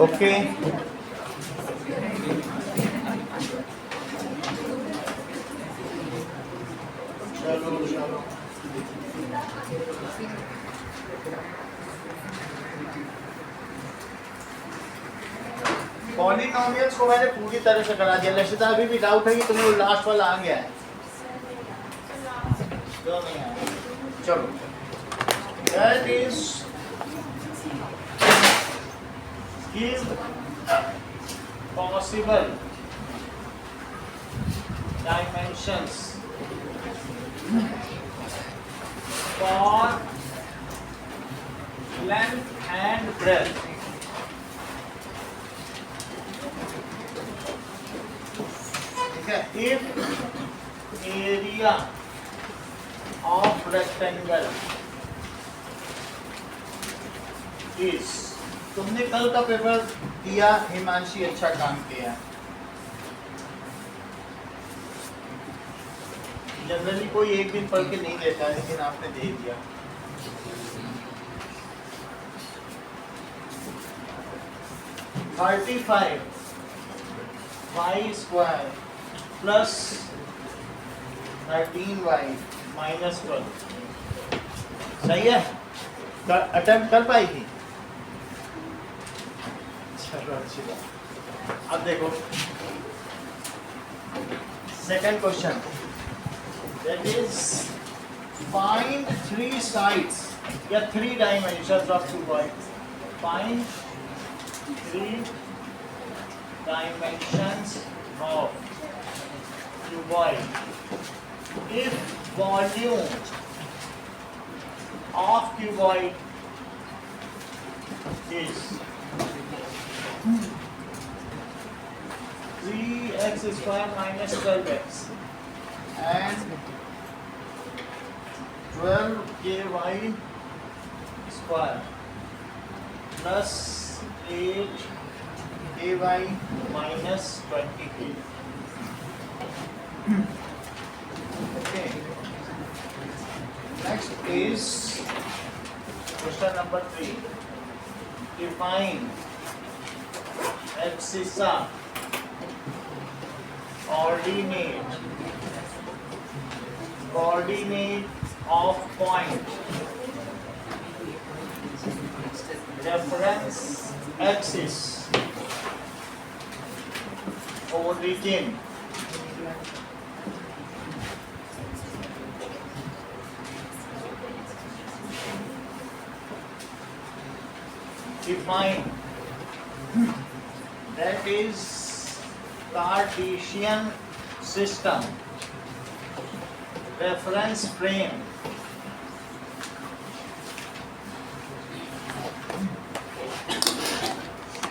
Okay, चलो चलो polynomials को मैंने पूरी तरह से करा दिया। लक्षिता अभी भी डाउट है कि तुम्हें वो लास्ट वाला आ गया है? क्यों नहीं आया? चलो, that is give possible dimensions for length and breadth. ठीक है, if area of rectangle is, तुमने कल का पेपर दिया हिमांशी, अच्छा काम किया। जनरली कोई एक दिन पढ़ के नहीं देता है, लेकिन आपने दे दिया। (35) y square plus 13y minus 12 सही है? अटेम्प्ट कर पाएगी? चलो अच्छी बात। अब देखो second question, that is find 3 sides या 3 dimensions of cuboid. Find 3 dimensions of cuboid if volume of cuboid is 3x square minus 12x and 12ky square plus 8ky minus 20k. Okay. Next is question number 3. Define abscissa coordinate of point reference axis origin define, that is Cartesian system, reference frame,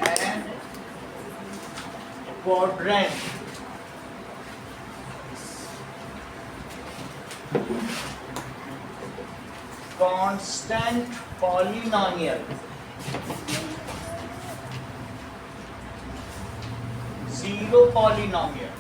and quadrant. Constant polynomial, zero polynomial,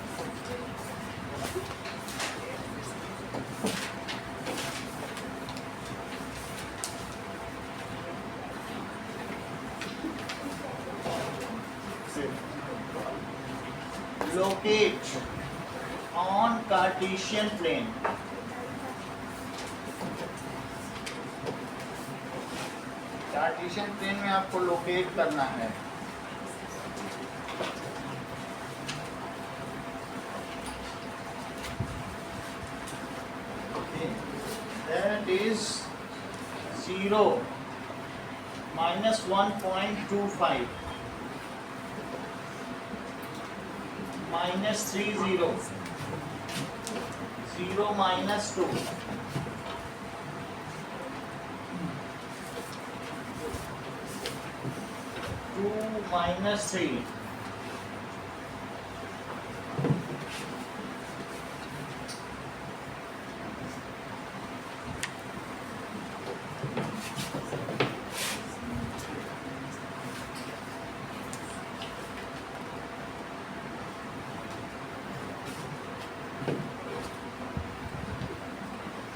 locate on Cartesian plane. Cartesian plane में आपको locate करना है। That is 0 minus 1.25 minus 30 0 minus 2 2 minus 3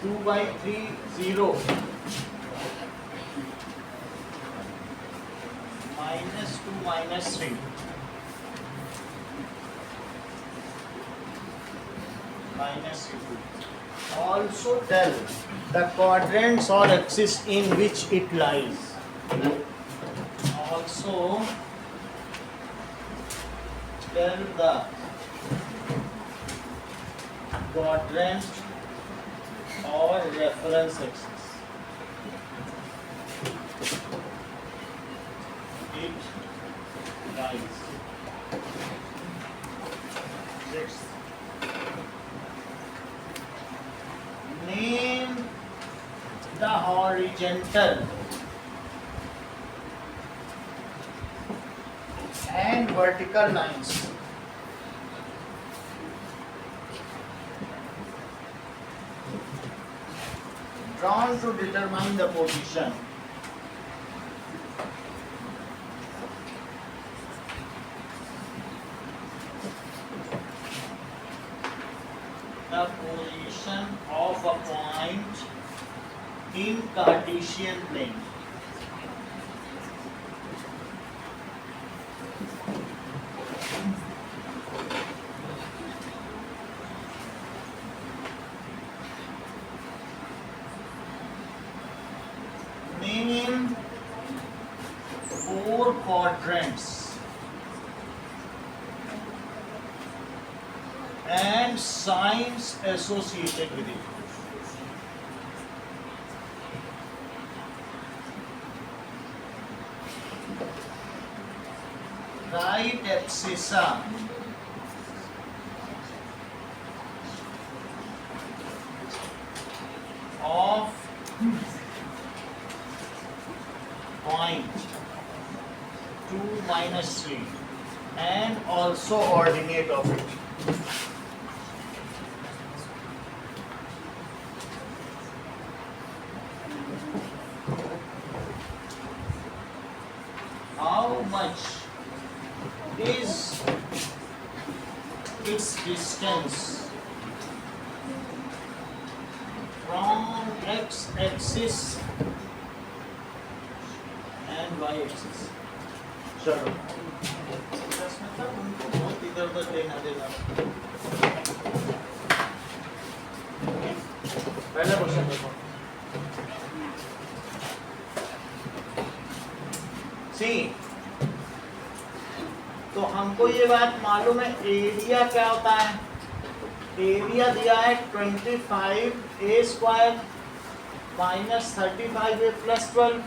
2 by 3 0 minus -2 -3 -2. Also tell the quadrants or axis in which it lies. Also tell the quadrant or reference axis it lies. Sixth, name the horizontal and vertical lines drawn to determine the position of a point in Cartesian plane. Name 4 quadrants and signs associated with it. Right abscissa of point 2 -3 and also ordinate of it. How much is its distance from x-axis and y-axis? चलो मतलब उनको बहुत इधर उधर लेना देना. पहला question देखो. See, तो हमको ये बात मालूम है एरिया क्या होता है. एरिया दिया है 25a² -35a + 12.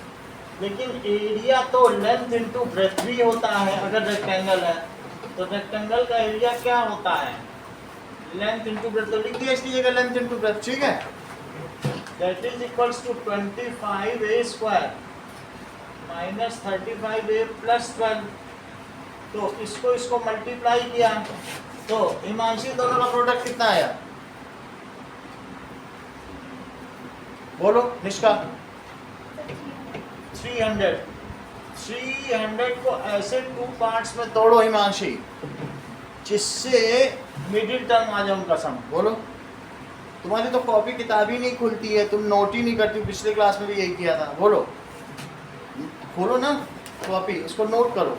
लेकिन एरिया तो लेंथ इनटू ब्रेथ भी होता है. अगर रेक्टेंगल है तो रेक्टेंगल का एरिया क्या होता है? Length into breadth. तो लिख दिया इसकी जगह लेंथ इनटू ब्रेथ. ठीक है, that is equals to 25a² -35a + 12. तो इसको मल्टीप्लाई किया तो हिमांशी दोनों का प्रोडक्ट कितना आया? बोलो निष्का. 300. 300 को ऐसे 2 पार्ट्स में तोड़ो हिमांशी जिससे मिडिल टर्म आ जाए उनका सम. बोलो. तुम्हारी तो कॉपी किताब ही नहीं खुलती है, तुम नोट ही नहीं करती. पिछले क्लास में भी यही किया था. बोलो, खोलो ना कॉपी, उसको नोट करो.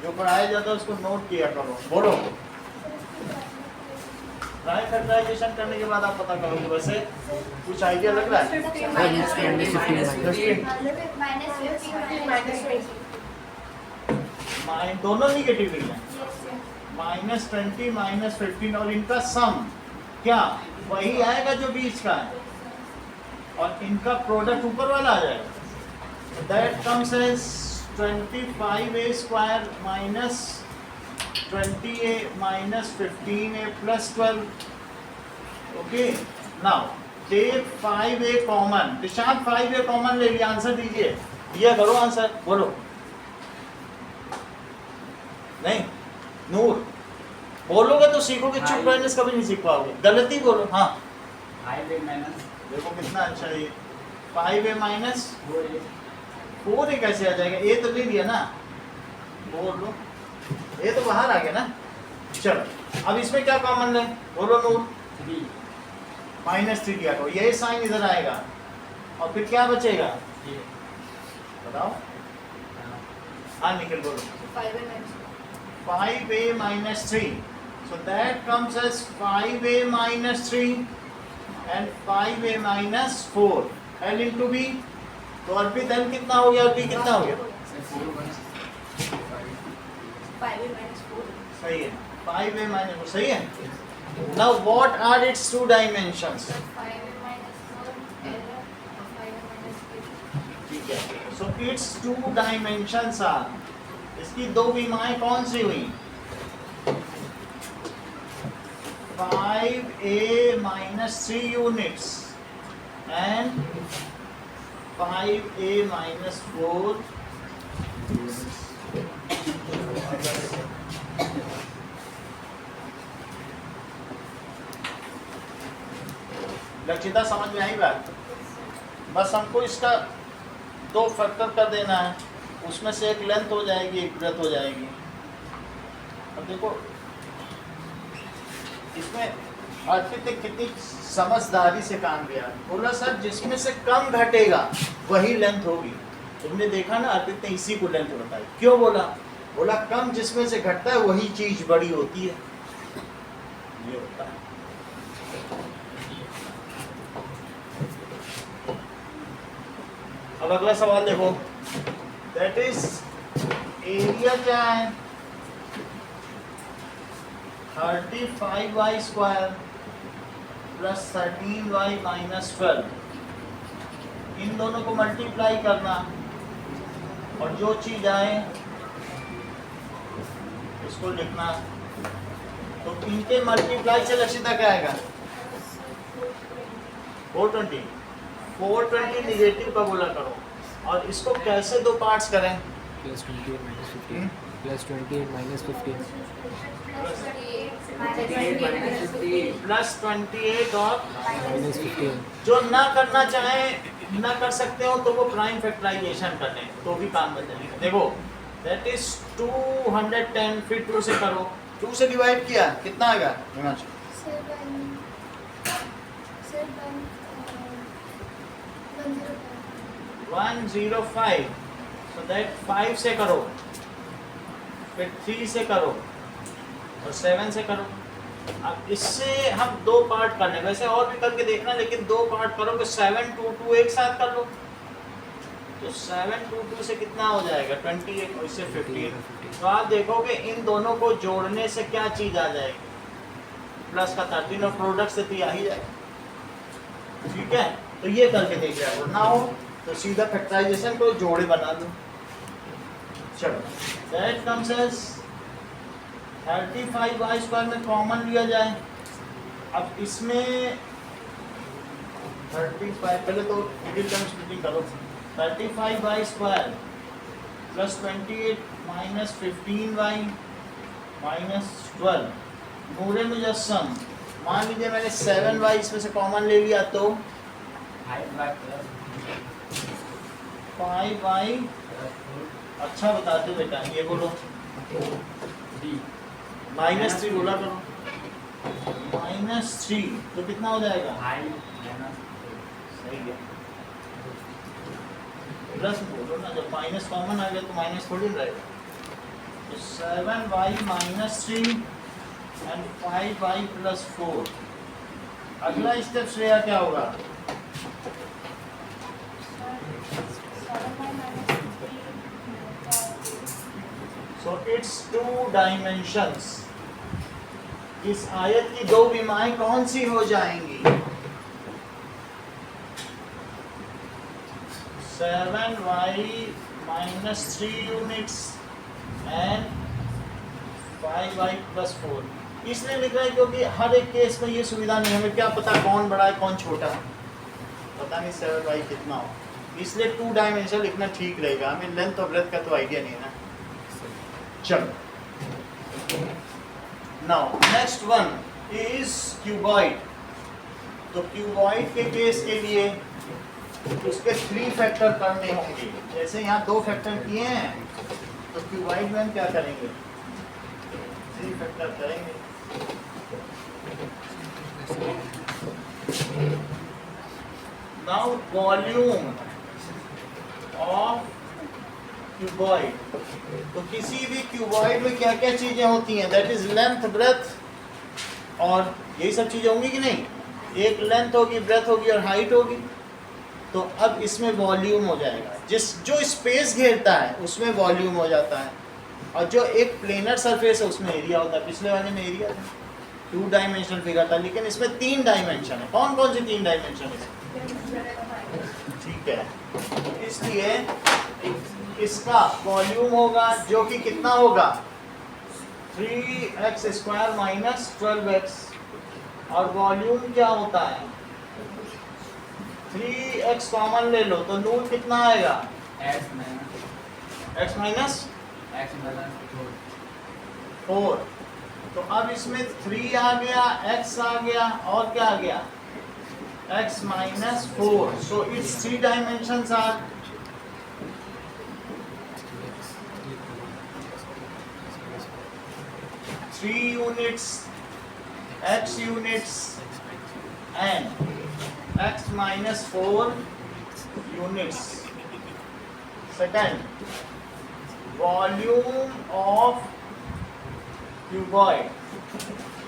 जो पढ़ाया जाता है उसको नोट किया करो. बोलो. राइट फैक्टराइजेशन करने के बाद आप पता करोगे. वैसे कुछ आइडिया लग रहा है? दोनों निगेटिव ही हैं. -20 -15 और इनका सम क्या वही आएगा जो बीच का है और इनका प्रोडक्ट ऊपर वाला आ जाएगा. That comes as 25a² -20a -15a + 12. Okay, now take 5a common. निशान 5a कॉमन ले लिया. आंसर दीजिए. दिया करो आंसर. बोलो. नहीं नूर, बोलोगे तो सीखोगे. चुप रहने से कभी नहीं सीख पाओगे. गलती बोलो. हाँ 5a माइनस. देखो कितना अच्छा है ये. 5a -4a कैसे आ जाएगा? ए तो ले लिया ना. बोलो, ए तो बाहर आ गया ना. चलो अब इसमें क्या कॉमन लें? बोलो नूर. 3 -3 दिया करो. ये साइन इधर आएगा और फिर क्या बचेगा? ये बताओ. हाँ निकल बोलो. 5a minus 5a minus 3. So that comes as 5a minus 3 and 5a minus 4. L into b. तो अर्पित L कितना हो गया और b कितना हो गया? 5a minus 4. सही है. 5a minus 4 सही है. Now what are its two dimensions? 5a minus 4 and 5a minus 8. ठीक है. So its two dimensions are. इसकी दो विमाएं कौन सी हुई? 5a minus 3 units and 5a minus 4 units. Lakshita समझ में आई बात? बस हमको इसका दो फैक्टर कर देना है, उसमें से एक लेंथ हो जाएगी, एक ब्रेथ हो जाएगी. अब देखो इसमें अर्पित ने कितनी समझदारी से काम किया. बोला सर जिसमें से कम घटेगा वही लेंथ होगी. तुमने देखा ना अर्पित ने इसी को लेंथ बताई. क्यों बोला? बोला कम जिसमें से घटता है वही चीज बड़ी होती है. ये होता है. अब अगला सवाल देखो. दैट इज एरिया क्या है? 35y square plus 13y minus 12. इन दोनों को मल्टीप्लाई करना और जो चीज आए इसको लिखना. तो इनके मल्टीप्लाई से लक्षिता क्या आएगा? 420. 420 निगेटिव का बोला करो. और इसको कैसे दो पार्ट्स करें? Plus 28 minus 15 plus 28 minus 15 plus 28 और माइनस 15. जो ना करना चाहें ना कर सकते हो तो वो प्राइम फैक्टराइजेशन कर लें तो भी काम बन जाएगा. देखो दैट इज 210. फिर 2 से करो. 2 से डिवाइड किया कितना आएगा हिमांशु? 105. सो दैट 5 से करो, फिर 3 से करो और 7 से करो. अब इससे हम दो पार्ट कर लें. वैसे और भी करके देखना, लेकिन दो पार्ट करोगे. 7 2 2 एक साथ कर लो. तो 7 2 2 से कितना हो जाएगा? 28 और इससे 15. तो आप देखोगे इन दोनों को जोड़ने से क्या चीज आ जाएगी? प्लस का 13 और प्रोडक्ट से तो आ ही जाएगा. ठीक है. तो ये करके देख लिया. ना हो तो सीधा फैक्टराइजेशन को जोड़े बना दो. चलो that comes as 35y square में कॉमन लिया जाए. अब इसमें 35 पहले तो मिडिल टर्म स्प्लिटिंग करो. 35y square plus 28 minus 15y minus 12. नूरे मुजस्सम. मान लीजिए मैंने 7y इसमें से कॉमन ले लिया तो 5y. अच्छा बताते बेटा. ये बोलो माइनस 3 बोला करो. माइनस 3 तो कितना हो जाएगा? सही है. प्लस बोलो ना, जब माइनस कॉमन आ गया तो माइनस थोड़ी रहेगा. तो 7y minus 3 and 5y plus 4. अगला स्टेप श्रेया क्या होगा? So it's 2 dimensions. इस आयत की दो विमाएं कौन सी हो जाएंगी? 7y minus 3 units and 5y plus 4. इसलिए लिख रहा है क्योंकि हर एक केस में ये सुविधा नहीं. हमें क्या पता कौन बड़ा है कौन छोटा है? पता नहीं 7y कितना हो. इसलिए 2 डायमेंशन लिखना ठीक रहेगा. हमें लेंथ और ब्रेथ का तो आइडिया नहीं है ना. चलो now next one is cuboid. तो क्यूबॉइड के केस के लिए उसके 3 फैक्टर करने होंगे. जैसे यहाँ 2 फैक्टर किए हैं तो क्यूबॉइड में हम क्या करेंगे? 3 फैक्टर करेंगे. Now volume of cuboid. तो किसी भी क्यूबॉइड में क्या क्या चीजें होती हैं? दैट इज लेंथ, ब्रेथ और यही सब चीजें होंगी कि नहीं? एक लेंथ होगी, ब्रेथ होगी और हाइट होगी। तो अब इसमें वॉल्यूम हो जाएगा, जो स्पेस घेरता है उसमें वॉल्यूम हो जाता है, और जो एक प्लेनर सरफेस है उसमें एरिया होता है। पिछले वाले में एरिया था, 2 डायमेंशनल फिगर था, लेकिन इसमें 3 डायमेंशन है। कौन कौन से 3 डायमेंशन है? ठीक है, इसलिए इसका वॉल्यूम होगा जो कि कितना होगा? 3x² minus 12x। और वॉल्यूम क्या होता है? 3x कॉमन ले लो तो नून कितना आएगा? x minus x minus x minus 4। तो अब इसमें 3 आ गया, x आ गया और क्या आ गया? x minus 4। So it's 3 dimensions are 3 units, x units and x minus 4 units. Second, volume of cuboid,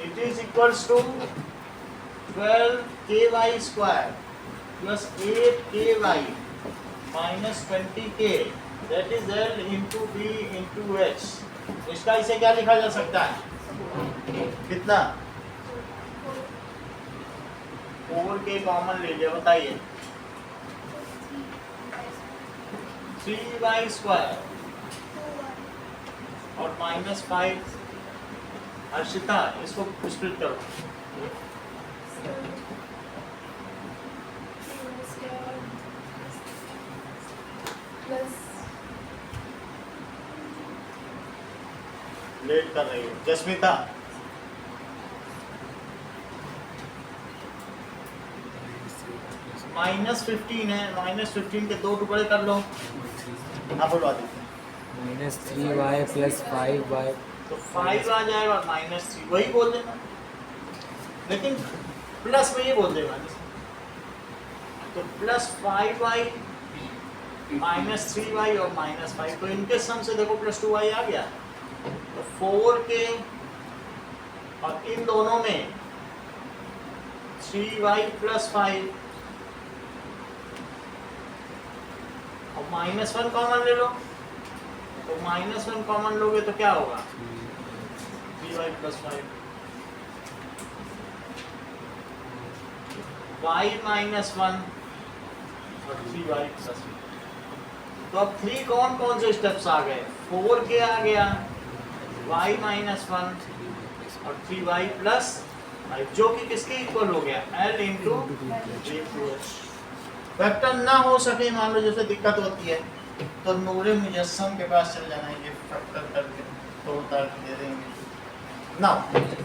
it is equals to 12 ky square plus 8 ky minus 20 k, that is L into B into H. इसका इसे क्या लिखा जा सकता है? कितना? 4k common ले लिया, बताइए। 3y स्क्वायर और माइनस 5। हर्षिता इसको स्प्लिट करो। लेट कर रही हो जस्मिता। -15 है, -15 के 2 टुकड़े कर लो। हाँ बोलवा देते हैं। -3y + 5y। तो 5 आ जाएगा और -3 वही बोल देना, लेकिन प्लस में ये बोल देगा। तो +5y -3y और -5, तो इनके सम से देखो +2y आ गया। तो 4k और इन दोनों में 3y + 5 और -1 कॉमन ले लो। तो -1 कॉमन लोगे तो क्या होगा? 3y + 5 y -1 और 3y + 5। तो अब 3 कौन कौन से स्टेप्स आ गए? 4k आ गया, y -1 और 3y + 5, जो कि किसके इक्वल हो गया? L into H। फैक्टर ना हो सके, मान लो जैसे दिक्कत होती है, तो नूरे मुजस्सम के पास चल जाना, ये फैक्टर करके तोड़ ताड़ दे देंगे ना।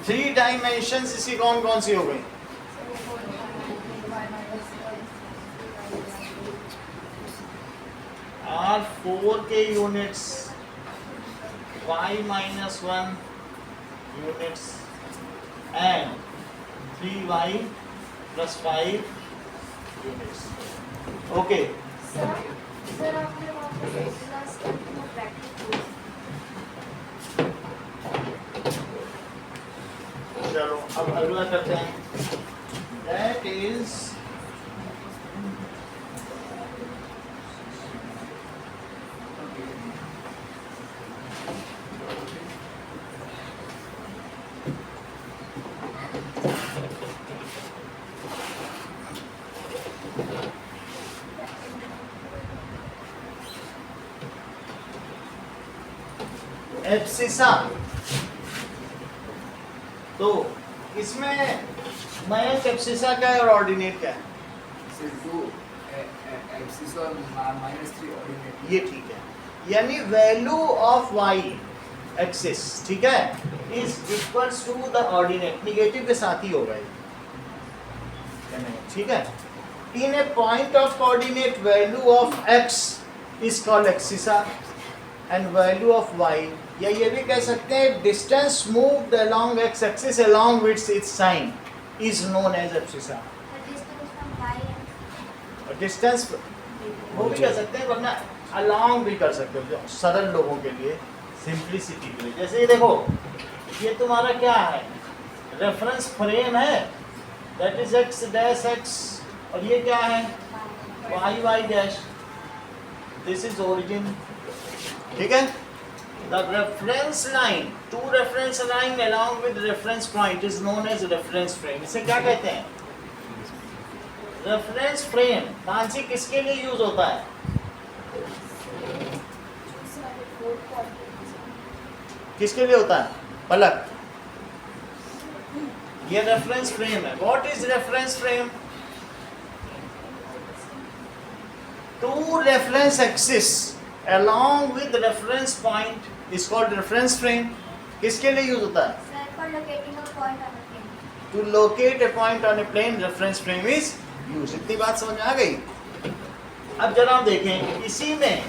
3 डायमेंशंस इसकी कौन कौन सी हो गई? R 4k units, y -1 units and 3y + 5 units. Okay. Sir आपने वहाँ पे लास्ट टाइम में प्रैक्टिस की। चलो अब अगला करते हैं। That is abscissa. तो इसमें मयंक एब्सिसा क्या है और ऑर्डिनेट क्या है? -3 ऑर्डिनेट। ये ठीक है, यानी वैल्यू ऑफ y एक्सिस, ठीक है, is equals to the ordinate. Negative के साथ ही होगा ये, ठीक है। In a point of coordinate value of x is called abscissa and value of y, या ये भी कह सकते हैं distance moved along x axis along with its sign is known as abscissa. Distance from y distance वो भी कह सकते हैं, वरना अलॉन्ग भी कर सकते हो, जो सरल लोगों के लिए, सिंप्लिसिटी के लिए। जैसे ये देखो, ये तुम्हारा क्या है, रेफरेंस फ्रेम है, that is X dash X, और ये क्या है, Y Y dash, this is origin. ठीक है, the reference line, two reference line along with reference point is known as reference frame. इसे क्या कहते हैं, रेफरेंस फ्रेम। मानसी किसके लिए यूज होता है, किसके लिए होता है, पलक, ये रेफरेंस फ्रेम है। What is reference frame, two reference axis along with reference point is called reference frame। किसके लिए यूज होता है, For locating a point on a plane. to locate a point on a plane reference frame is used। इतनी बात समझ में आ गई। अब जरा हम देखें इसी में,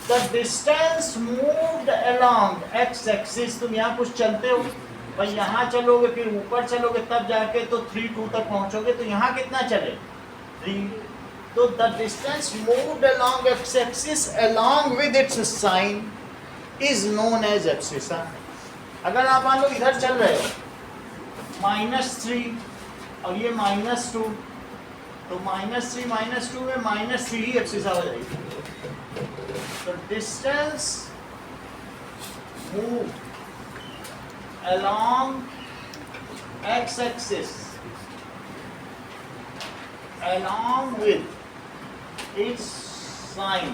the distance moved along x axis, तुम यहाँ कुछ चलते हो भाई, यहाँ चलोगे फिर ऊपर चलोगे तब जाके तो 3 2 तक पहुँचोगे, तो यहाँ कितना चले 3। तो the distance moved along x axis along with its sign is known as abscissa। अगर आप मान लो इधर चल रहे हो -3 और ये -2, तो -3 -2 में -3 ही abscissa हो जाएगी। तो distance moved along x axis along with its sign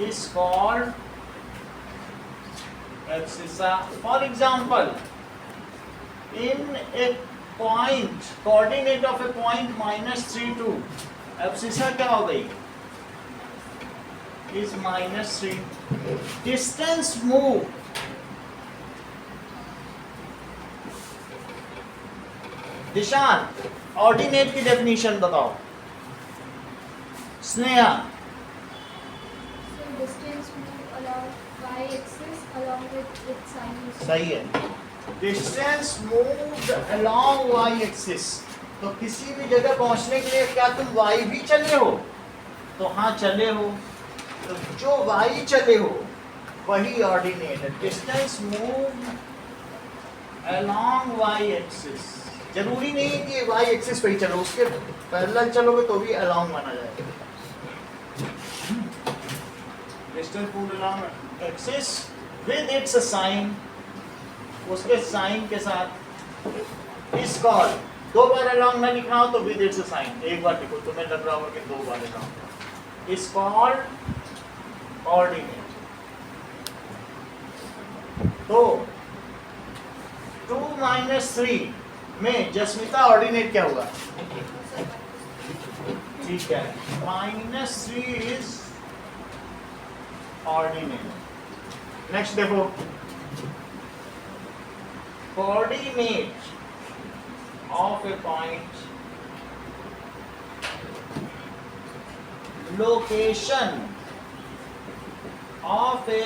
is called abscissa। For example, in a point, coordinate of a point -3 2, abscissa क्या हो गई, is -3। distance moved दिशान, ऑर्डिनेट की डेफिनेशन बताओ Sneha. So distance moved along y-axis along with its sign. सही है, distance moved along Y axis. तो किसी भी जगह पहुंचने के लिए क्या तुम वाई भी चले हो, तो हाँ चले हो, तो जो वाई चले हो वही ऑर्डिनेट है। Distance moved along Y axis, जरूरी नहीं है कि वाई एक्सिस पे ही चलो, उसके पैरेलल चलोगे तो भी अलोंग माना जाएगा। Distance moved along axis with its sign, उसके साइन के साथ इस कॉल, 2 बार अलोंग ना लिखना हो तो विद इट्स साइन, एक बार लिखो, तुम्हें लग रहा होगा कि 2 बार अलोंग, इस कॉल ऑर्डिनेट। तो 2 - 3 में जस्मिता ऑर्डिनेट क्या हुआ, ठीक है, -3 इज ऑर्डिनेट। नेक्स्ट देखो, coordinate of a point, location of a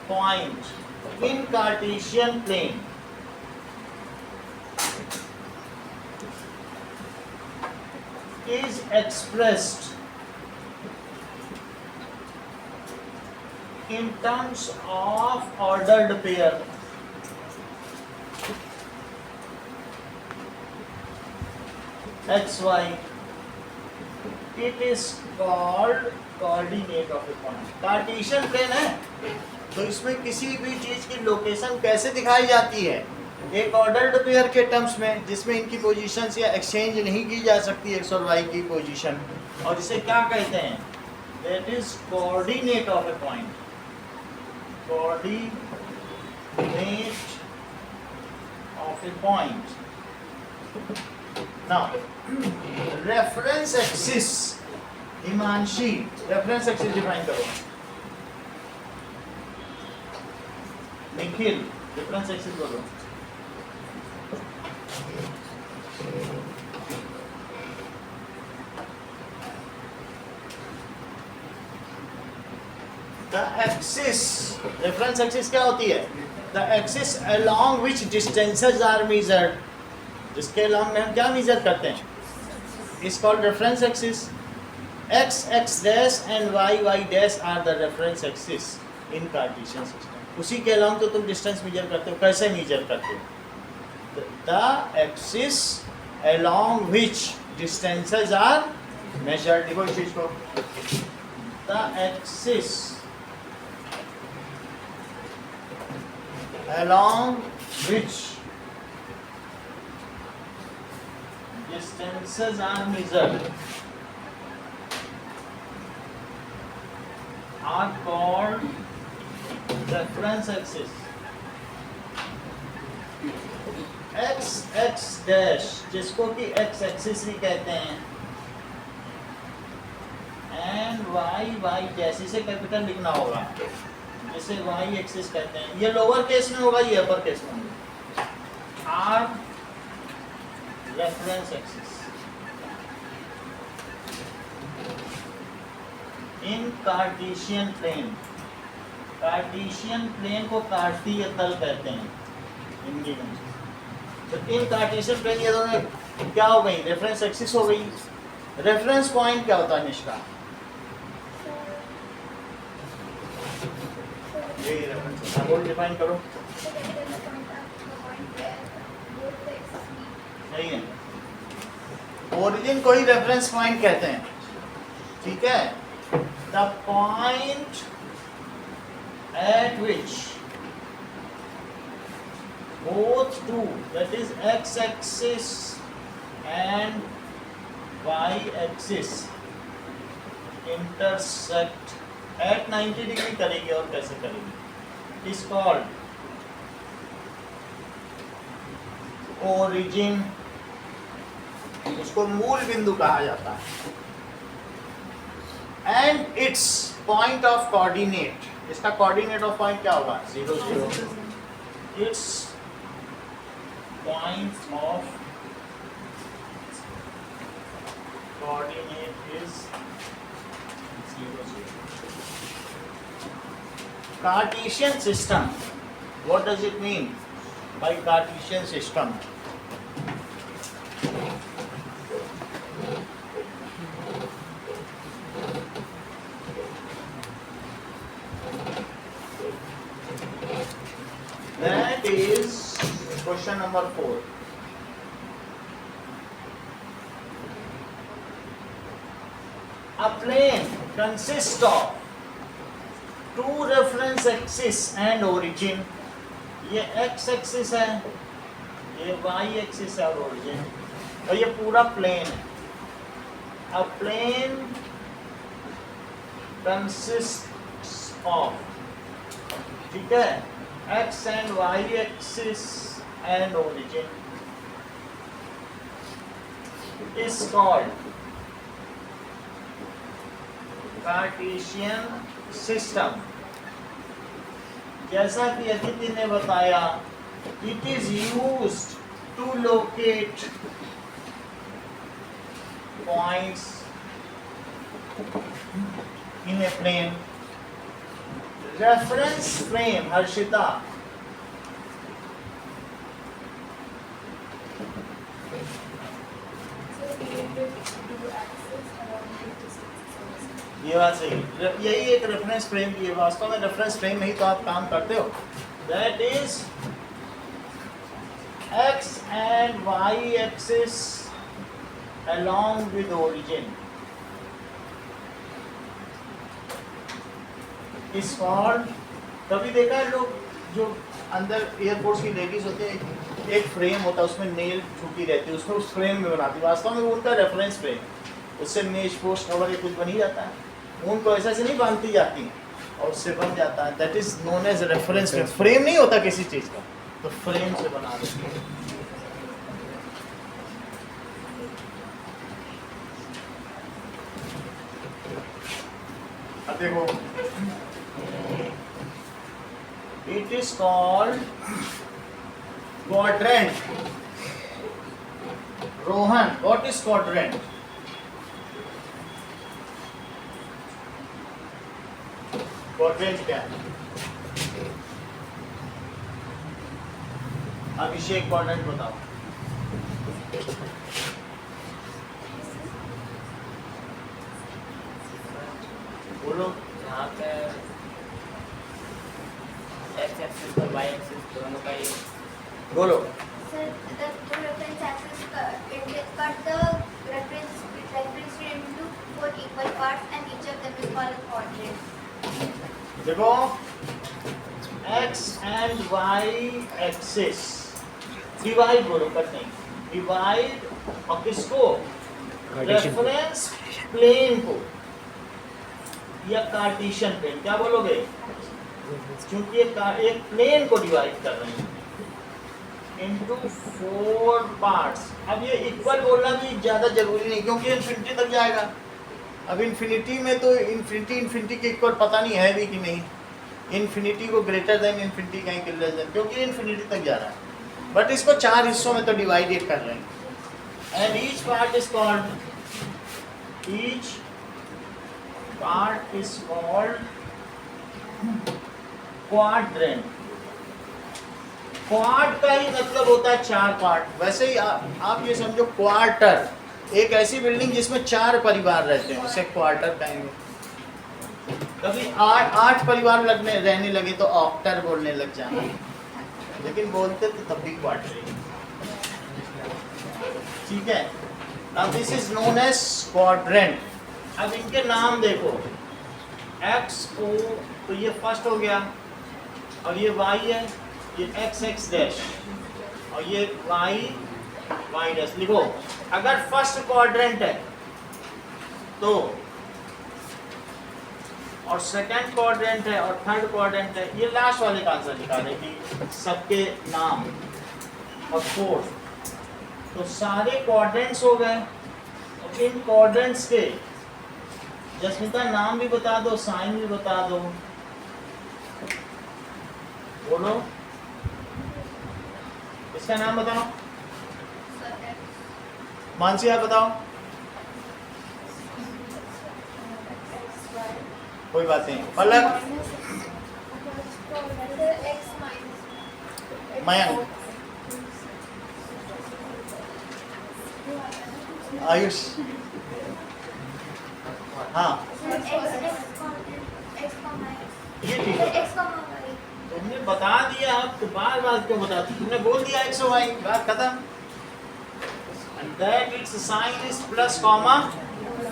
point in cartesian plane is expressed in terms of ordered pair। x y, it is called coordinate of a point। Cartesian plane है तो इसमें किसी भी चीज की location कैसे दिखाई जाती है, एक ऑर्डर्ड पेयर के टर्म्स में, जिसमें इनकी पोजीशंस या एक्सचेंज नहीं की जा सकती एक्स और वाई की पोजीशन, और इसे क्या कहते हैं, that is coordinate of a point. Coordinate of a point. Now reference axis, Himanshi reference axis define करो। निखिल रेफरेंस एक्सिस बोलो। The axis, reference axis क्या होती है, the axis along which distances are measured, जिसके along में हम क्या measure करते हैं, is called reference axis। x x dash and y y dash are the reference axis in Cartesian system. उसी के along तो तुम distance measure करते हो. कैसे measure करते हो? The axis along which distances are measured. देखो इस चीज को. The axis along which distances are measured are called reference axis. x x dash जिसको कि x axis भी कहते हैं and y y dash इसे कैपिटल लिखना होगा जिसे y एक्सिस कहते हैं. ये लोअर केस में होगा, ये अपर केस में होगा. Are reference axis in cartesian plane. Cartesian plane को कार्तीय तल कहते हैं हिंदी में. तो इन कार्टेशियन प्लेन ये दोनों क्या हो गई? रेफरेंस एक्सिस हो गई. रेफरेंस पॉइंट क्या होता है निष्ठा? यही रेफरेंस है. बोल डिफाइन करो. So that is the point where both the axes meet. सही है. ओरिजिन को ही रेफरेंस पॉइंट कहते हैं. ठीक है. The point eight which both two, that is x axis and y axis intersect at 90 degree करेगी. और कैसे करेगी? is called origin. उसको मूल बिंदु कहा जाता है. and its point of coordinate, इसका coordinate of point क्या होगा? 0 0. its point of coordinate is 0 0. Cartesian system. What does it mean by Cartesian system? That is question number 4. A plane consists of two reference axis and origin. ये x axis है, ये y axis है और origin, और ये पूरा plane है. A plane consists of, ठीक है, x and y axis and origin is called Cartesian system. जैसा कि अदिति ने बताया, it is used to locate points in a plane. Reference frame, Harshita. So related to axis along with distances. ये बात सही. यही एक रेफरेंस फ्रेम की है. वास्तव में रेफरेंस फ्रेम में ही तो आप काम करते हो. That is x and y axis along with origin is called. कभी देखा है लोग जो अंदर एयरपोर्ट्स की लेडीज होते हैं, एक फ्रेम होता है उसमें नेल छुपी रहती है, उसमें उस फ्रेम में बनाती है. वास्तव में वो उनका रेफरेंस फ्रेम, उससे मेज पोस्ट कवर या कुछ बन ही जाता है. उनको ऐसा से नहीं बांधती जाती और उससे बन जाता है. That is known as reference frame. Frame नहीं होता किसी चीज़ का, तो फ्रेम से बना देते हैं. अब देखो, it is called quadrant. Rohan, what is quadrant? Quadrant क्या है? अभिषेक quadrant बताओ. y एक्सिस दोनों का ये बोलो। Sir, the two reference axes cut the reference into 4 equal parts and each of them is called a quadrant. देखो x and y axis divide, बोलो cut नहीं, डिवाइड और किसको, Cartesian. रेफरेंस प्लेन को या कार्टेशियन प्लेन, क्या बोलोगे, क्योंकि एक प्लेन को डिवाइड कर रहे हैं इनटू 4 पार्ट्स। अब ये इक्वल बोलना भी ज़्यादा जरूरी नहीं, क्योंकि इन्फिनिटी तक जाएगा। अब इन्फिनिटी में तो इन्फिनिटी के इक्वल पता नहीं है भी कि नहीं, इन्फिनिटी को ग्रेटर देन इन्फिनिटी कहीं के लेस देन, क्योंकि इन्फिनिटी तक जा रहा है। बट इसको 4 हिस्सों में तो डिवाइडेड कर रहे हैं and each part is called quadrant. Quad का ही मतलब होता है 4 पार्ट। वैसे ही आप ये समझो क्वार्टर, एक ऐसी बिल्डिंग जिसमें 4 परिवार रहते हैं, उसे क्वार्टर कहेंगे। कभी 8 परिवार रहने लगे तो ऑक्टर बोलने लग जाना, लेकिन बोलते तो तब भी क्वार्टर ही। ठीक है, अब this is known as quadrant. अब इनके नाम देखो, एक्स ओ, तो ये फर्स्ट हो गया, और ये वाई है, ये एक्स एक्स डैश, और ये वाई वाई डैश। लिखो, अगर फर्स्ट क्वाड्रेंट है तो, और सेकंड क्वाड्रेंट है और थर्ड क्वाड्रेंट है, ये लास्ट वाले का आंसर लिखा रहे कि सबके नाम, और फोर्थ, तो सारे क्वाड्रेंट्स हो गए। और इन क्वाड्रेंट्स के जस्मिता नाम भी बता दो, साइन भी बता दो, बोलो इसका नाम बताओ। मानसी आप बताओ। कोई बात नहीं। पलक, मयंक, आयुष, हाँ ये ठीक है, तुमने बता दिया, अब तो बार बार क्यों बताती, तुमने बोल दिया एक्स वाई, बात खत्म। And that its sign is plus comma,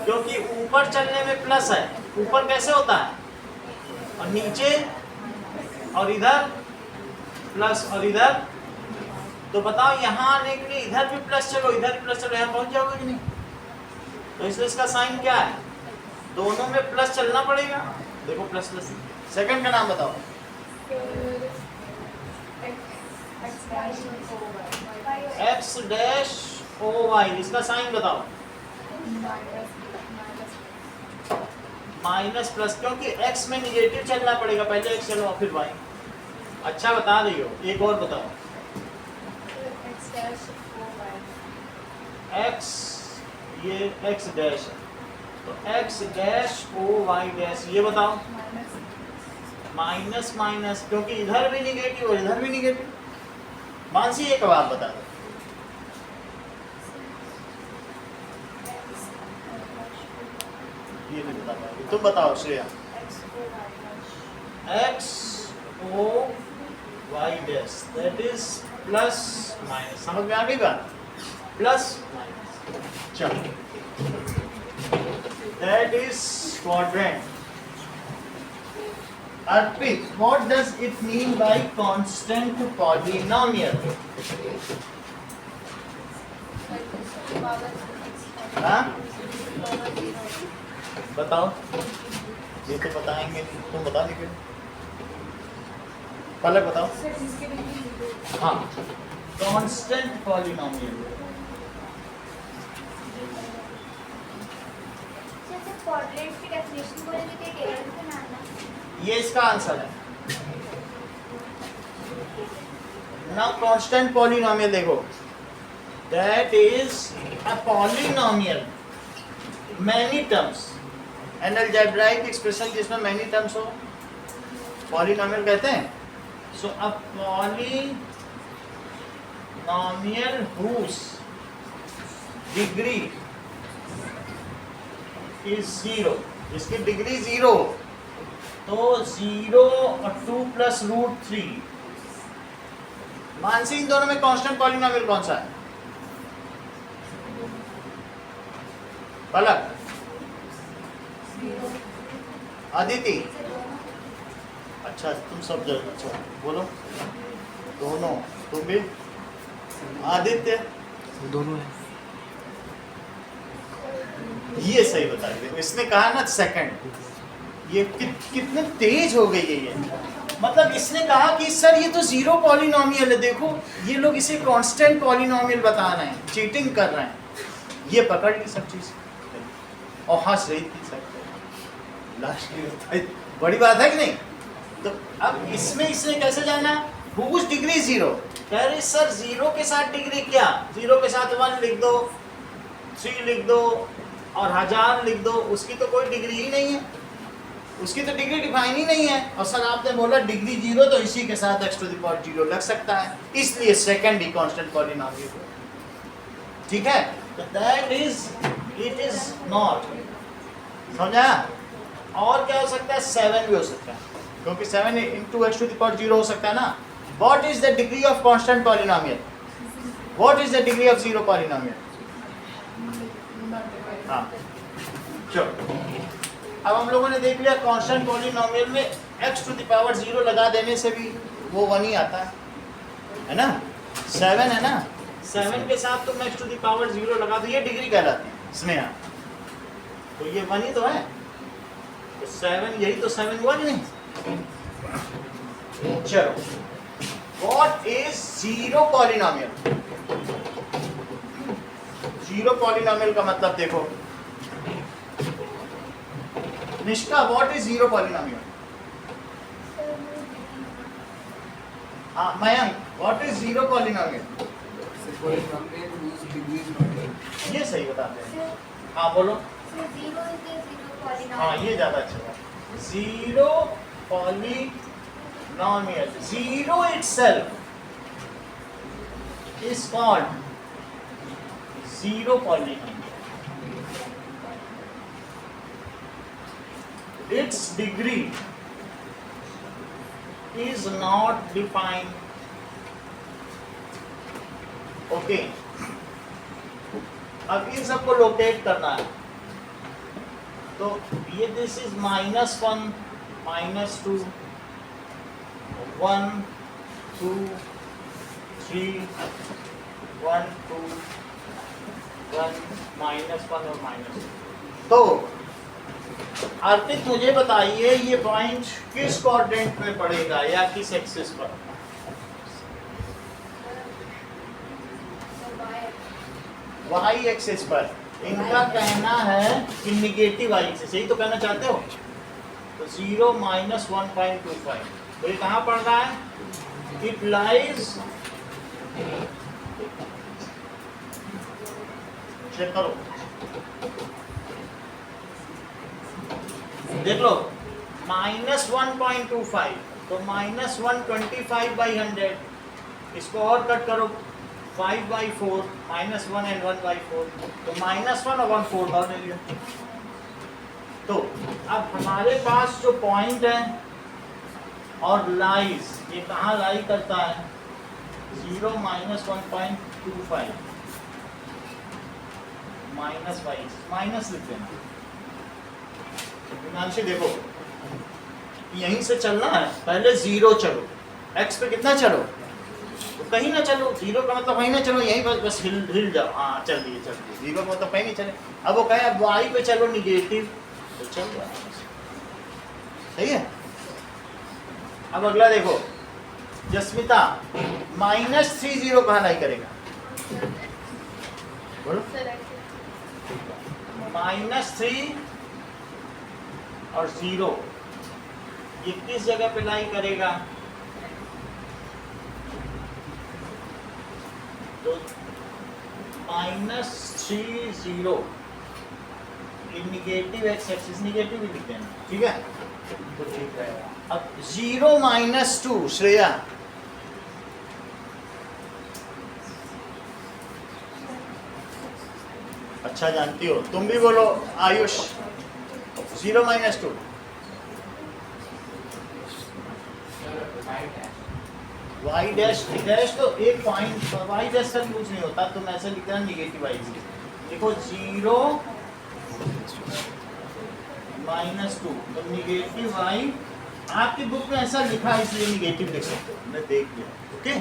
क्योंकि ऊपर चलने में प्लस है, ऊपर कैसे होता है, और नीचे और इधर प्लस और इधर, तो बताओ यहाँ आने के लिए इधर भी प्लस चलो, इधर भी प्लस चलो, यहाँ पहुंच जाओगे कि नहीं। तो इसलिए इसका साइन क्या है, दोनों में प्लस चलना पड़ेगा। देखो प्लस प्लस। सेकंड का नाम बताओ। एक्स डैश ओ वाई, इसका साइन बताओ। माइनस प्लस, क्योंकि एक्स में निगेटिव चलना पड़ेगा, पहले एक्स चलो और फिर वाई। अच्छा बता रही हो, एक और बताओ। एक्स, ये एक्स डैश है, तो x dash o y dash, ये बताओ। माइनस माइनस, क्योंकि इधर भी निगेटिव और इधर भी निगेटिव। मानसी एक बात बता दो। ये नहीं बता पाओगे, तुम बताओ Shreya. X o y dash, that is plus minus. समझ में आ गई बात, प्लस माइनस। चलो, that is quadrant. Arpit, what does it mean by constant polynomial? हाँ? बताओ, ये तो बताएंगे, तुम बता नहीं फिर। पलक बताओ। हाँ, constant polynomial। क्वाड्रेंट की डेफिनेशन बोलेंगे तो टेबल पे ना आना। ये इसका आंसर है। नाउ कांस्टेंट पॉलिनोमियल देखो, that is a polynomial many terms, an algebraic expression जिसमें मैनी टर्म्स हो, पॉलिनोमियल कहते हैं। So a polynomial whose degree is 0, इसकी डिग्री 0, तो 0 और 2 प्लस रूट 3 मानसी, इन दोनों में कांस्टेंट पॉलिनोमियल कौन सा है? पलक, अदिति, अच्छा तुम सब जगह, अच्छा बोलो, दोनों, तुम भी, आदित्य, दोनों है। ये सही बता रहे, इसने कहा ना सेकंड, ये कितने तेज हो गई है ये। मतलब इसने कहा कि सर ये तो जीरो पॉलिनोमियल है, देखो ये लोग इसे कांस्टेंट पॉलिनोमियल बता रहे हैं, चीटिंग कर रहे हैं। ये पकड़ ली सब चीज और हंस रही थी सब। लास्ट बड़ी बात है कि नहीं? तो अब इसमें इसने कैसे जाना, हुज डिग्री जीरो, कह रहे सर जीरो के साथ डिग्री क्या, जीरो के साथ 1 लिख दो, 3 लिख दो और 1000 लिख दो, उसकी तो कोई डिग्री ही नहीं है, उसकी तो डिग्री डिफाइन ही नहीं है। और सर आपने बोला डिग्री जीरो, तो इसी के साथ x टू द पावर 0 लग सकता है, इसलिए सेकंड ही कांस्टेंट पॉलिनोमियल। ठीक है, तो that is, it is not, समझा? और क्या हो सकता है, 7 भी हो सकता है, क्योंकि 7 into x to the power 0 हो सकता है ना। What is the degree of constant polynomial? What is the degree of zero polynomial? हाँ चलो, अब हम लोगों ने देख लिया कांस्टेंट पॉलिनोमियल में x टू द पावर 0 लगा देने से भी वो 1 ही आता है ना। 7 है ना, 7 के साथ तुम x टू द पावर 0 लगा दो, ये डिग्री कहलाती है स्नेहा, तो ये 1 ही तो है, तो 7, यही तो 7 हुआ कि नहीं। चलो, what is zero polynomial? Zero polynomial का मतलब देखो, Nishka, what is zero polynomial? हाँ Mayank, what is zero polynomial? Polynomial whose degree is not zero. ये सही बताते हैं। हाँ बोलो। So zero is the zero polynomial. हाँ ये ज्यादा अच्छा है, zero polynomial, zero itself is called zero polynomial. Its degree is not defined. Okay. अब इन सबको लोकेट करना है, तो ये दिस इज -1, -2, 1 2 3 1 2 1 -1 और -2। तो अर्पित मुझे बताइए ये पॉइंट किस क्वाड्रेंट में पड़ेगा या किस एक्सिस पर? वाई एक्सिस पर। इनका कहना है कि निगेटिव वाई एक्सिस, यही तो कहना चाहते हो। तो 0 -1.25, तो ये कहाँ पड़ रहा है? इट लाइज, चेक करो, देख लो, -1.25, तो -125/100, इसको और कट करो 5/4, -1 and 1/4, तो -1 और 1/4 और ले लिया। तो अब हमारे पास जो पॉइंट है और लाइज, ये कहाँ लाई करता है? 0 -1.25 -y, माइनस लिख देना। मीनांशी देखो, यहीं से चलना है, पहले 0 चलो, x पे कितना चलो, तो कहीं ना चलो, 0 का मतलब कहीं ना चलो, यहीं बस हिल जाओ। हाँ चल दिए 0 का मतलब कहीं नहीं चले। अब वो कहे अब y पे चलो निगेटिव, तो चल रहा है, सही है। अब अगला देखो, जस्मिता, -30 कहाँ लाई करेगा? बोलो। -3 और 0 ये किस जगह पे लाई करेगा? तो -3 0 ये निगेटिव एक्स एक्सिस, निगेटिव ही लिख देना, ठीक है, तो ठीक रहेगा। अब 0 -2, श्रेया, अच्छा जानती हो, तुम भी बोलो आयुष। 0 -2 वाई डैश तो एक पॉइंट वाई डैश से यूज नहीं होता, तुम ऐसे लिखना निगेटिव वाई देखो 0 -2 तो निगेटिव वाई आपकी बुक में ऐसा लिखा है इसलिए निगेटिव लिख सकते हो, मैं देख लिया। ओके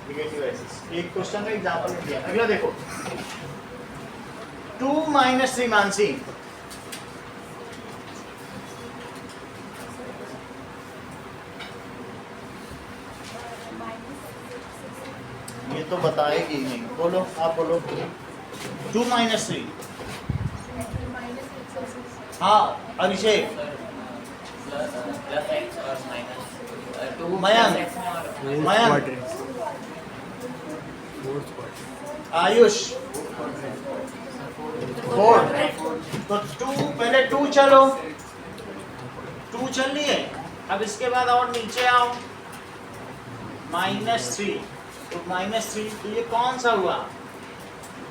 निगेटिव एक्सिस एक क्वेश्चन का एग्जांपल में दिया। अगला देखो 2 - 3 मानसी ये तो बताएगी नहीं, बोलो आप बोलो 2 - 3 हाँ अभिषेक मयंक आयुष 4 तो 2 पहले 2 चलो 2 चल रही है। अब इसके बाद और नीचे आओ -3 तो -3 तो ये कौन सा हुआ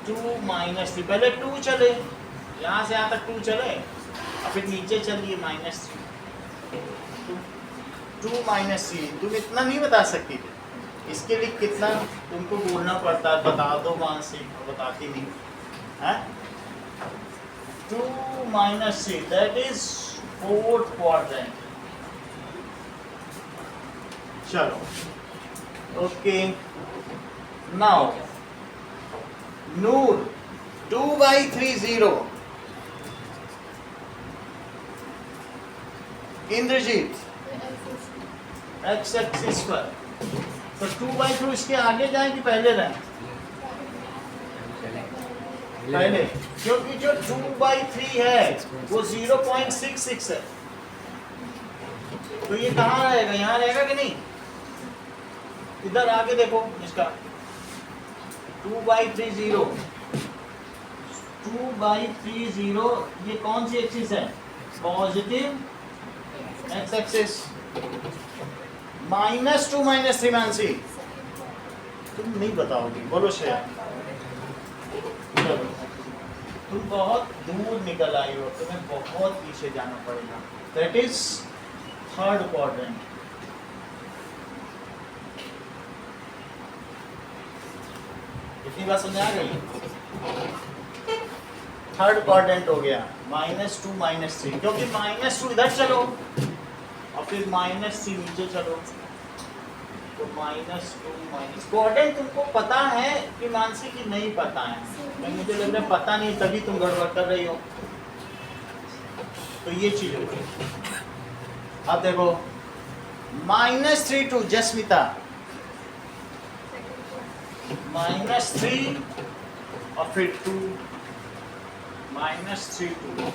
2 - 3 पहले 2 चले यहाँ से यहाँ तक 2 चले और फिर नीचे चलिए -3 2 - 3 तुम इतना नहीं बता सकती थी, इसके लिए कितना तुमको बोलना पड़ता है, बता दो मानसिक बताती नहीं है। 2 - 3 दैट इज 4th quadrant। चलो ओके नाउ नूर 2/3 0 इंद्रजीत x एक्सिस पर तो 2/2 इसके आगे जाए कि पहले रहें? पहले क्योंकि जो 2/3 है वो 0.66 है तो ये कहाँ रहेगा, यहाँ रहेगा कि नहीं? इधर आगे देखो इसका 2/3 0 2/3 0 ये कौन सी एक्सिस है? पॉजिटिव x एक्सिस -2 - 3 मानसी तुम नहीं बताओगी, बोलो श्रेया। चलो तुम बहुत दूर निकल आई हो, तुम्हें बहुत पीछे जाना पड़ेगा। That is 3rd quadrant। इतनी बात समझ आ गई? 3rd quadrant हो गया -2 - 3 क्योंकि -2 इधर चलो और फिर -3 नीचे चलो तो -2 quadrant तुमको पता है कि मानसी की नहीं पता है, मैं मुझे लग रहा है पता नहीं तभी तुम गड़बड़ कर रही हो। तो ये चीज होगी। अब देखो -3 to जस्मिता -3 और फिर 2 -3 2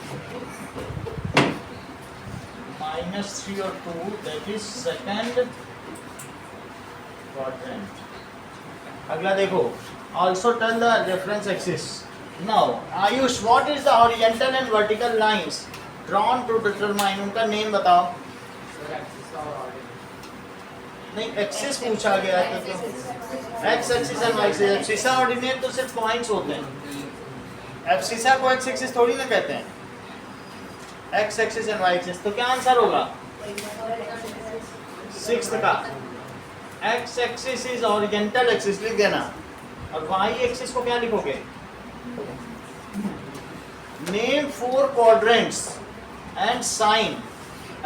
-3 और 2 दैट इज 2nd quadrant। अगला देखो also tell the reference axis। now Ayush what is the horizontal and vertical lines drawn to determine उनका नेम बताओ। नहीं एक्सिस पूछा गया है तो x axis and y axis. Abscissa ordinate तो सिर्फ पॉइंट्स होते हैं, एब्सिसा को एक्स एक्सिस थोड़ी ना कहते हैं। X axis and y axis तो क्या आंसर होगा 6th का। X axis is horizontal axis लिख देना और वाई एक्सिस को क्या लिखोगे? Name 4 quadrants and sign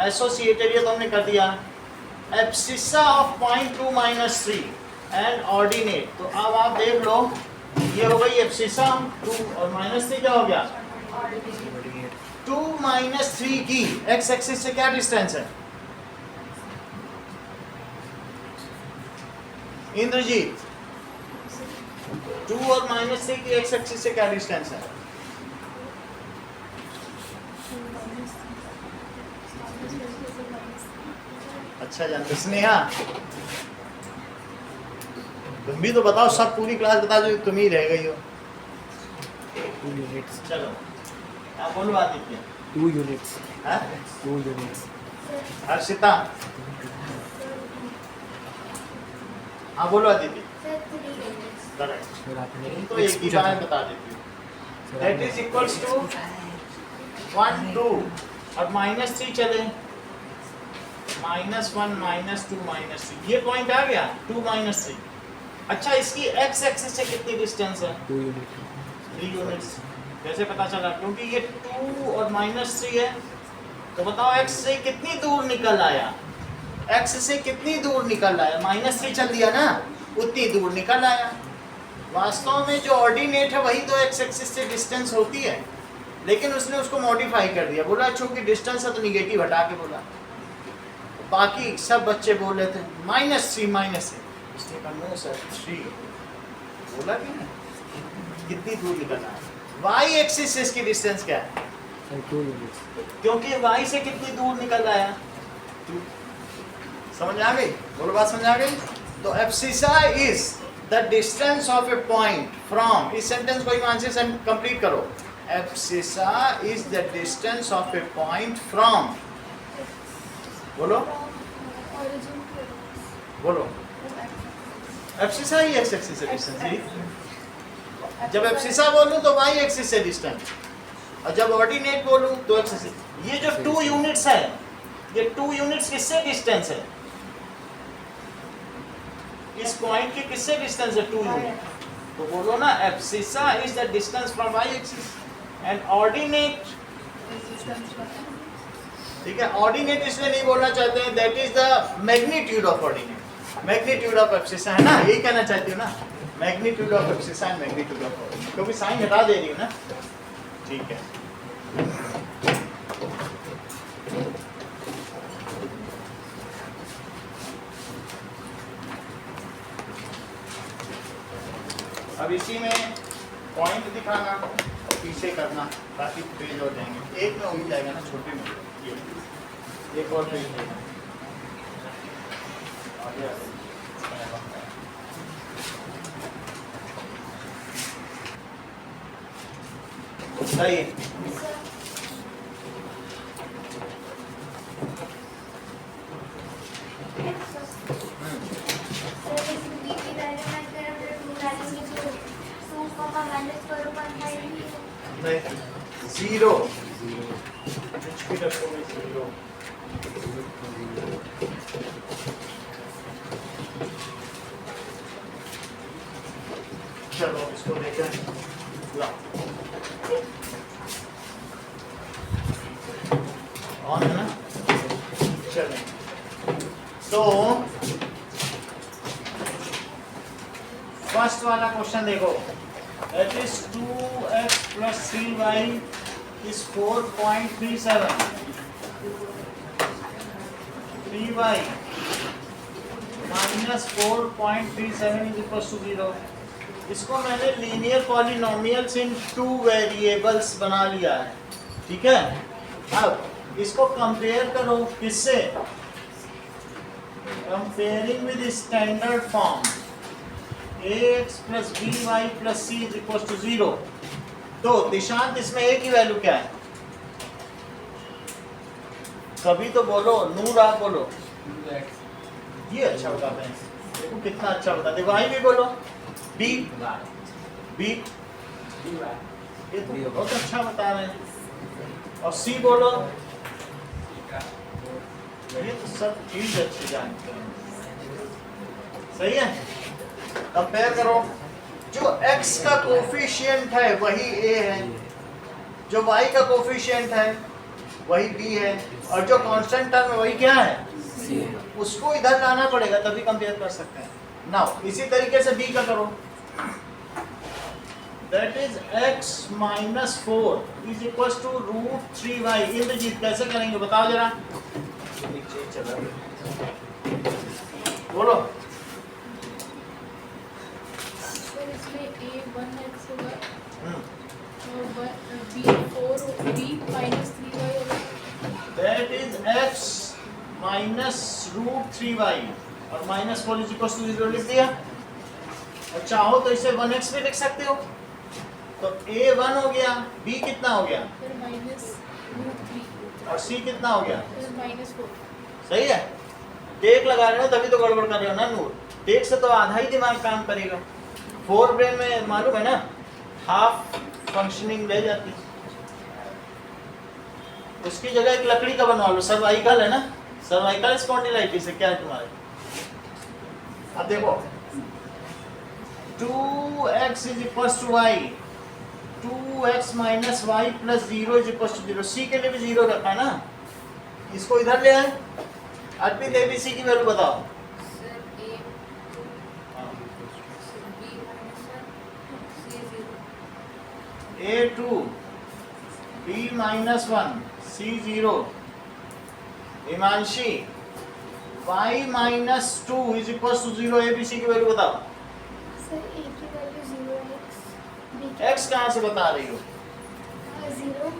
associated, ये तो हमने कर दिया। Abscissa of point 2 - 3 and ordinate तो अब आप देख लो ये हो गई एब्सिसा 2 और -3 क्या हो गया 2 - 3 की एक्स एक्सिस से क्या डिस्टेंस है? इंद्रजीत 2 और -3 की एक्स एक्सिस से क्या डिस्टेंस है? अच्छा जानते स्नेहा तुम भी तो बताओ, सब पूरी क्लास बता दो, तुम ही रह गई हो। 2 units। चलो आप बोलो आदित्य। 2 units। हाँ 2 units। हर्षिता हाँ बोलो आदित्य। Correct Sir, 3 units. तो आपने एक ही बार बता देती हूँ। दैट इज इक्वल्स टू 1 2 और -3 चले -1 -2 -3, ये पॉइंट आ गया 2 -3। अच्छा, इसकी x एक्सिस से कितनी डिस्टेंस है? 2 यूनिट 3 यूनिट्स। कैसे पता चला? क्योंकि ये 2 और -3 है, तो बताओ x से कितनी दूर निकल आया? x से कितनी दूर निकल आया? -3 चल दिया ना, उतनी दूर निकल आया। वास्तव में जो ऑर्डिनेट है वही तो x एक्सिस से डिस्टेंस होती है, लेकिन उसने उसको मॉडिफाई कर दिया, बोला चूंकि डिस्टेंस है तो निगेटिव हटा के बोला। बाकी सब बच्चे बोल रहे थे -3 इसने कहा नो सर 3 बोला कि नहीं, कितनी दूर निकलना है। y एक्सिस से इसकी डिस्टेंस क्या है? 2 यूनिट्स क्योंकि y से कितनी दूर निकल आया? 2। समझ आ गई? बोलो, बात समझ आ गई? तो abscissa is the distance of a point from, इस सेंटेंस को ईमान से कंप्लीट करो। Abscissa is the distance of a point from, बोलो origin to बोलो, एब्सिसा ही x एक्सिस से डिस्टेंस है। जब एब्सिसा बोलूं तो y एक्सिस से डिस्टेंस, और जब ऑर्डिनेट बोलूं तो x एक्सिस। ये जो 2 यूनिट्स है, ये 2 यूनिट्स किससे डिस्टेंस है? इस पॉइंट की किससे डिस्टेंस है? 2 यूनिट। तो बोलो ना, abscissa is the distance from y axis and ordinate, ठीक है। ऑर्डिनेट इसलिए नहीं बोलना चाहते हैं, that is the magnitude of ordinate, magnitude of abscissa है ना, यही कहना चाहती हूँ ना, magnitude of abscissa and magnitude of ordinate, क्योंकि साइन हटा दे रही हूँ ना, ठीक है। अब इसी में पॉइंट दिखाना और पीछे करना, ताकि पेज हो जाएंगे। एक में हो जाएगा ना, छोटे में ये एक और पेज देना। आगे आ जाओ। सही। Zero, zero. चलो इसको देखें, ऑन है ना, चलें। तो फर्स्ट वाला क्वेश्चन देखो, that is 2x plus 3y is 4.37, 3y minus 4.37 is equals to 0। इसको मैंने लीनियर पॉलिनोमियल्स इन 2 वेरिएबल्स बना लिया है, ठीक है। अब इसको कंपेयर करो किससे? Comparing with standard form ax plus by plus c is equals to 0। तो दिशांत इसमें a की वैल्यू क्या है? कभी तो बोलो, नूर आप बोलो, ये अच्छा बताते हैं, देखो कितना अच्छा बताते हैं। y भी बोलो, b ये तो बहुत अच्छा बता रहे हैं, और c बोलो, ये तो सब चीज अच्छी जानते हैं, सही है। कंपेयर करो, जो x का कोफिशिएंट है वही a है, जो y का कोफिशिएंट है वही b है, और जो कांस्टेंट टर्म है वही क्या है? c है। उसको इधर लाना पड़ेगा तभी कंपेयर कर सकते हैं। नाउ इसी तरीके से b का करो, that is x minus 4 is equals to √3y। Indrajit कैसे करेंगे बताओ जरा, बोलो। इसमें a 1x होगा और b 4b minus 3y होगा। That is x minus √3y और -4 is equals to 0 लिख दिया। और चाहो तो इसे 1x भी लिख सकते हो, तो a 1 हो गया, b कितना हो गया, फिर -√3 और c कितना हो गया, फिर -4। सही है। टेक लगा रहे हो तभी तो गड़बड़ कर रहे हो ना नूर, टेक से तो आधा ही दिमाग काम करेगा। 4 ब्रेन में मालूम है ना, हाफ फंक्शनिंग ले जाती, उसकी जगह एक लकड़ी का बनवा लो, सर्वाइकल है ना, सर्वाइकल स्पॉन्डिलाइटिस है क्या है तुम्हारे? अब देखो 2x is equals to y, 2x minus y plus 0 is equals to 0। C के लिए भी 0 रखा है ना, इसको इधर ले आए। अर्पित एबीसी की वैल्यू बताओ। Sir, A 2, sir, B minus 1, C 0. A2 B minus 1 C0। Himanshi y minus 2 is equals to 0। A b c की वैल्यू बताओ। सर ए की वैल्यू 0x, बी x कहाँ से बता रही हो? की 0,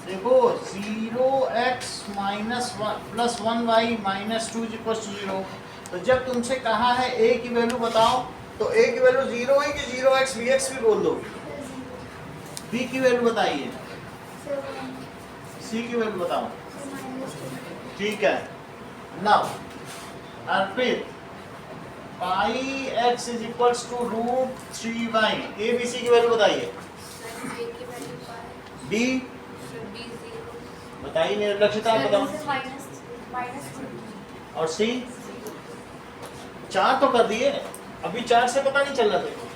देखो 0x minus plus 1y minus 2 is equals to 0। तो जब तुमसे कहा है a की वैल्यू बताओ, तो a की वैल्यू 0 है कि 0x bx भी बोल दो। b की वैल्यू बताइए, सर c की वैल्यू बताओ। -2, ठीक है। Now Arpit pi x is equals to root 3y, a b c की वैल्यू बताइए। Sir, A की वैल्यू 5, b sir, B 0, बताइए, निर्लक्षिता आप बताओ। -2, और c 4 तो कर दिए, अभी 4 से पता नहीं चल रहा। देखो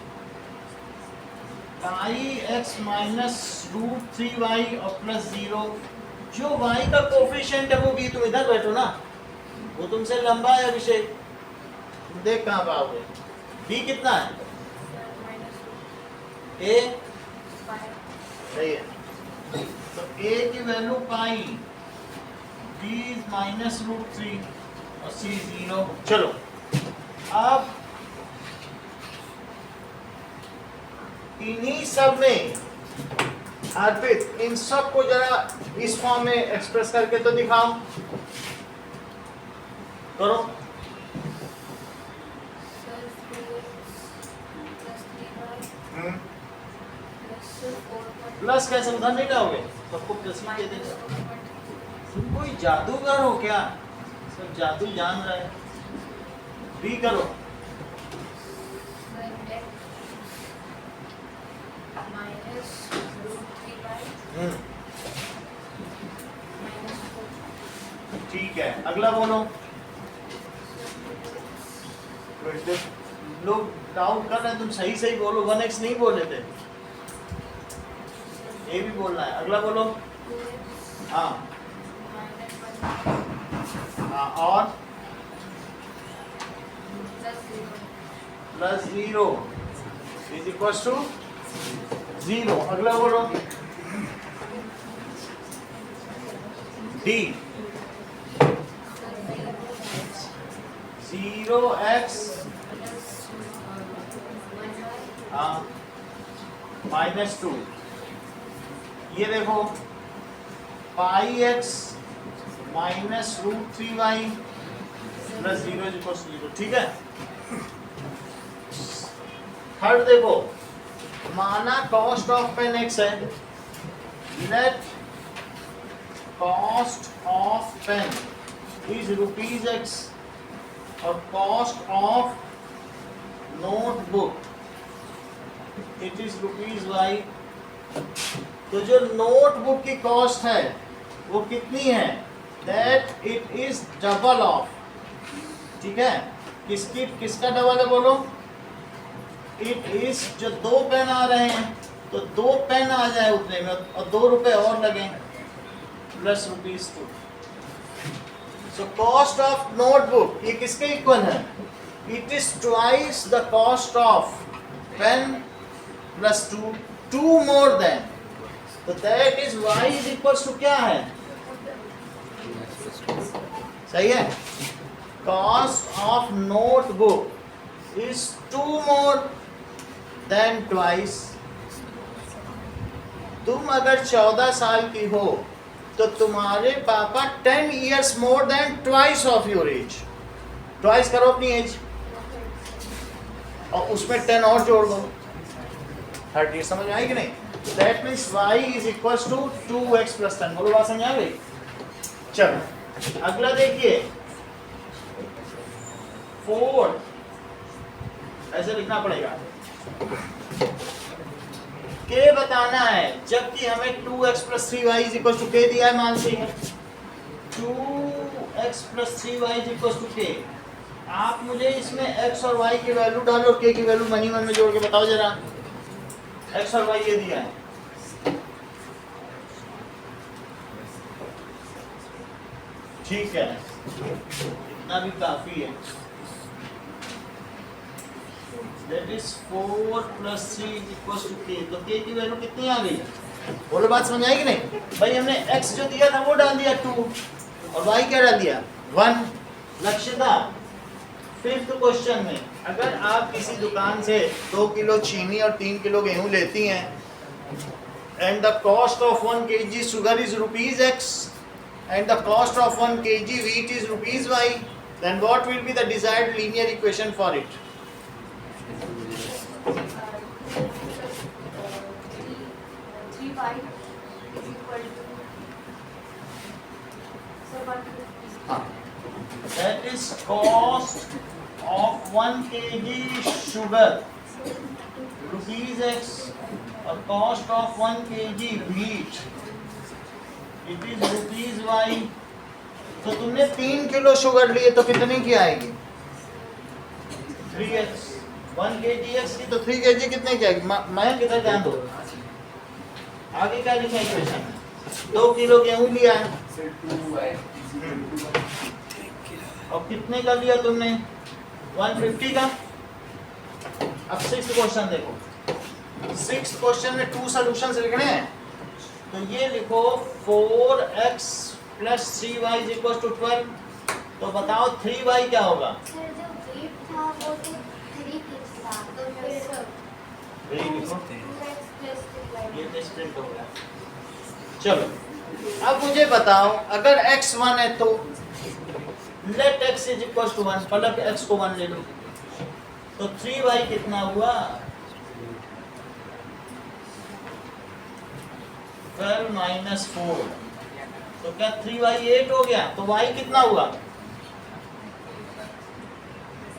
pi x minus root 3y और प्लस 0, जो y का कोफिशिएंट है वो b, तुम इधर बैठो ना, वो तुमसे लंबा है अभिषेक, तुम देख कहाँ पाओगे। b कितना है? sir, -2, a 5, सही है, तो a की value pi, b minus root 3 और c 0। चलो अब इन्हीं सब में अर्पित इन सब को जरा इस फॉर्म में एक्सप्रेस करके तो दिखाओ, करो। sir, 3x plus 3y plus 4.5. Plus कैसे उधर नहीं लाओगे, सबको प्लस ही दे देगा। तुम कोई जादूगर हो क्या? सब जादू जान रहे हैं। बी करो। Sir, x minus root 3y minus 4. ठीक है, अगला बोलो। लोग डाउट कर रहे हैं, तुम सही सही बोलो, 1x नहीं बोले थे, ये भी बोलना है। अगला बोलो। 2x हाँ minus 1 हाँ, और plus 0. Plus 0 is equal to 0। अगला बोलो। डी 0x हाँ माइनस 2। ये देखो pi x minus root 3y plus 0 is equal to 0। ठीक है। थर्ड देखो, माना कॉस्ट ऑफ पेन x है, let cost of pen is rupees x और cost of notebook it is rupees y। तो जो नोटबुक की कॉस्ट है वो कितनी है? That it is double of. ठीक है, किसका डबल है बोलो? इट इज, जो 2 पेन आ रहे हैं तो 2 पेन आ जाए उतने में और 2 रुपए और लगे, plus rupees 2। So cost of notebook ये किसके इक्वल है? It is twice the cost of pen plus 2 more than, तो that is y is equal to क्या है? सही है, cost of notebook is 2 more than twice. तुम अगर 14 साल की हो तो तुम्हारे पापा 10 years more than twice of your age. Twice करो अपनी एज और उसमें 10 और जोड़ दो, 30। समझ में आई कि नहीं? That means y is equal to 2x plus 10। बोलो, बात समझ आ गई? चलो अगला देखिए, 4 ऐसे लिखना पड़ेगा, के बताना है, जबकि हमें 2x plus 3y is equal to के दिया है। मान लीजिए 2 x plus 3y is equal to k। आप मुझे इसमें x और y की वैल्यू डालो और k की वैल्यू मनी मन में जोड़ के बताओ जरा। x और y ये दिया है, ठीक है, इतना भी काफी है। That is 4 plus 3 is equals to k। तो k की वैल्यू कितनी आ गई? बोलो, बात समझ आई कि नहीं? भाई हमने x जो दिया था वो डाल दिया 2 और y क्या डाल दिया 1। लक्ष्यता 5th क्वेश्चन में अगर आप किसी दुकान से 2 किलो चीनी और 3 किलो गेहूं लेती हैं and the cost of 1 kg sugar is rupees x and the cost of 1 kg wheat is rupees y, then what will be the desired linear equation for it? 3y is equal to, so what That is cost of 1 kg sugar rupees x और cost of 1 kg wheat it is rupees y। तो तुमने 3 kilo sugar लिए तो कितने की आएगी 3x। 1 kg x की तो 3 kg कितने की आएगी? मैं किधर ध्यान दो, आगे क्या लिखा है इक्वेशन में? 2 किलो गेहूं लिया है Say 2y is equal to 1. और कितने का लिया तुमने 150 का। अब 6th क्वेश्चन देखो, 6th क्वेश्चन में 2 सॉल्यूशंस लिखने हैं। तो ये लिखो 4x plus 3y is equal to 12। तो बताओ 3y क्या होगा? सर जो वेट था वो तो 3 था, तो फिर वही लिखो, 2x plus 2y। ये डिस्प्रिंट हो गया। चलो अब मुझे बताओ अगर x 1 है तो let x is equal to 1, मतलब x को 1 ले लो। तो 3y कितना हुआ 12 माइनस 4। तो क्या 3y 8 हो गया? तो y कितना हुआ?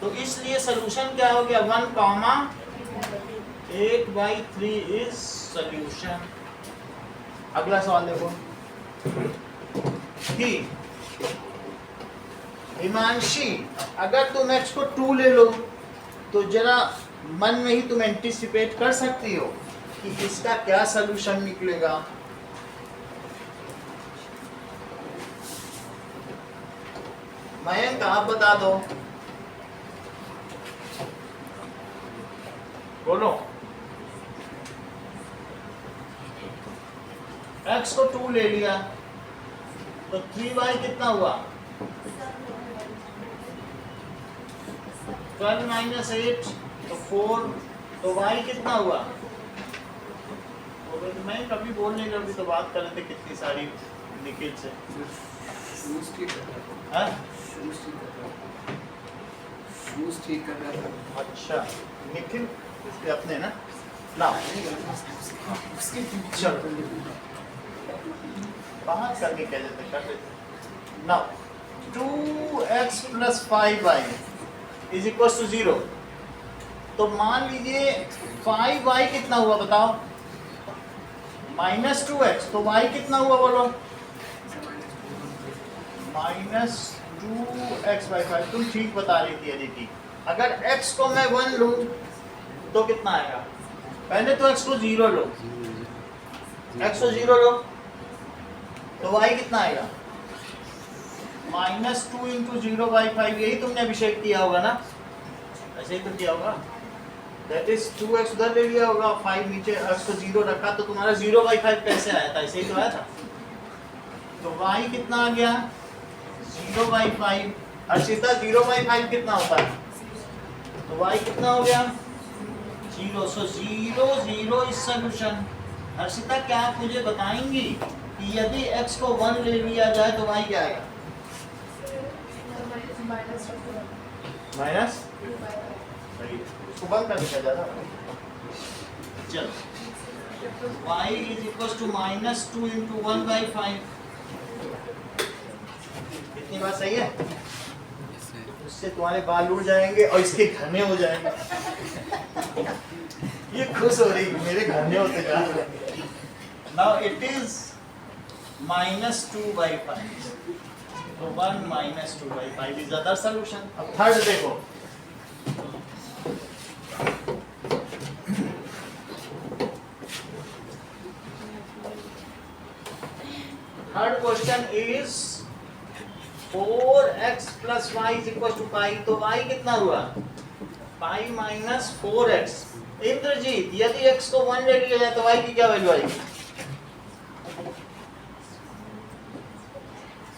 तो इसलिए सॉल्यूशन क्या हो गया 1 कॉमा 8/3 इज सॉल्यूशन। अगला सवाल देखो कि हिमांशी अगर तुम x को 2 ले लो तो जरा मन में ही तुम एंटिसिपेट कर सकती हो कि इसका क्या सॉल्यूशन निकलेगा। मयंक आप बता दो, बोलो। x को 2 ले लिया तो 3y कितना हुआ 12 माइनस 8 तो 4। तो y कितना हुआ? तो मैं कभी बोल नहीं रहा, तो बात कर रहे थे कितनी सारी निखिल से। शूज ठीक कर रहा हाँ? था, शूज ठीक कर रहा था, शूज ठीक कर रहा था। अच्छा निखिल इसके अपने ना ना चलो बाहर करके कह देते कर देते ना। 2x plus 5y is equal to 0। तो मान लीजिए 5y कितना हुआ बताओ माइनस 2x। तो y कितना हुआ बोलो माइनस 2x/5। तुम ठीक बता रही थी अदिति। अगर x को मैं 1 लूं तो कितना आएगा? पहले तो x को 0 लो, x को 0 लो तो y कितना आएगा माइनस 2 इंटू 0/5। यही तुमने अभिषेक किया होगा ना, ऐसे ही तो किया होगा। दैट इज 2x उधर ले लिया होगा, 5 नीचे, x को 0 रखा तो तुम्हारा 0/5 कैसे आया था? ऐसे ही तो आया था। तो y कितना आ गया 0/5। हर्षिता 0/5 कितना होता है? तो y कितना हो गया 0। सो 0 0 इज सॉल्यूशन। हर्षिता क्या आप मुझे बताएंगी कि यदि x को 1 ले लिया जाए तो y क्या आएगा? माइनस उसको बंद कर दिया जाता। चलो y is equal to minus 2 into 1/5। इतनी बात सही है? उससे तुम्हारे बाल उड़ जाएंगे और इसके घने हो जाएंगे। ये खुश हो रही मेरे घने होते जा रहे हैं। Now it is minus 2/5। तो 1 minus 2/5 is the other solution. अब थर्ड देखो, third question is 4x plus y is equal to pi. तो y कितना हुआ? pi minus 4x. इंद्रजीत, यदि x को 1 ले लिया जाए तो y की क्या वैल्यू आएगी?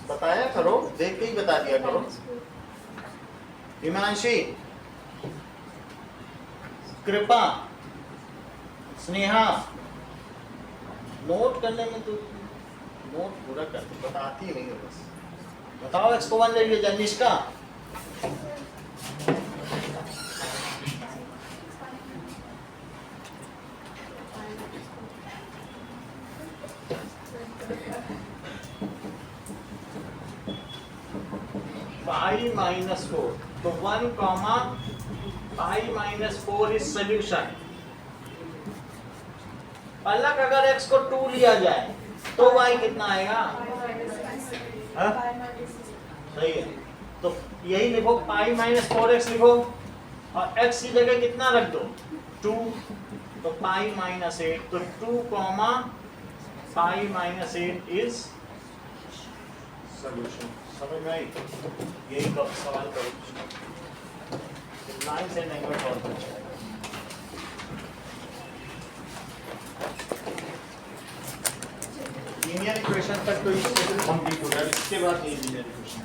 बताया करो, देख के ही बता दिया करो. हिमांशी, कृपा, स्नेहा, नोट करने में तो नोट पूरा करते, बताती नहीं हो बस. बताओ x को 1 ले लिया जाए. Nishka, pi minus 4. तो 1 comma pi minus 4 is solution. पलक, अगर x को 2 लिया जाए तो y कितना आएगा? हाँ? सही है. तो यही लिखो, pi minus 4x लिखो और x की जगह कितना रख दो? 2. तो pi minus 8. तो 2 comma pi minus 8 is solution. समझ में आई? यही का सवाल करो. लाइन से नहीं कर पाओ. लीनियर इक्वेशन तक तो इससे कंप्लीट हो गया. इसके बाद लीनियर इक्वेशन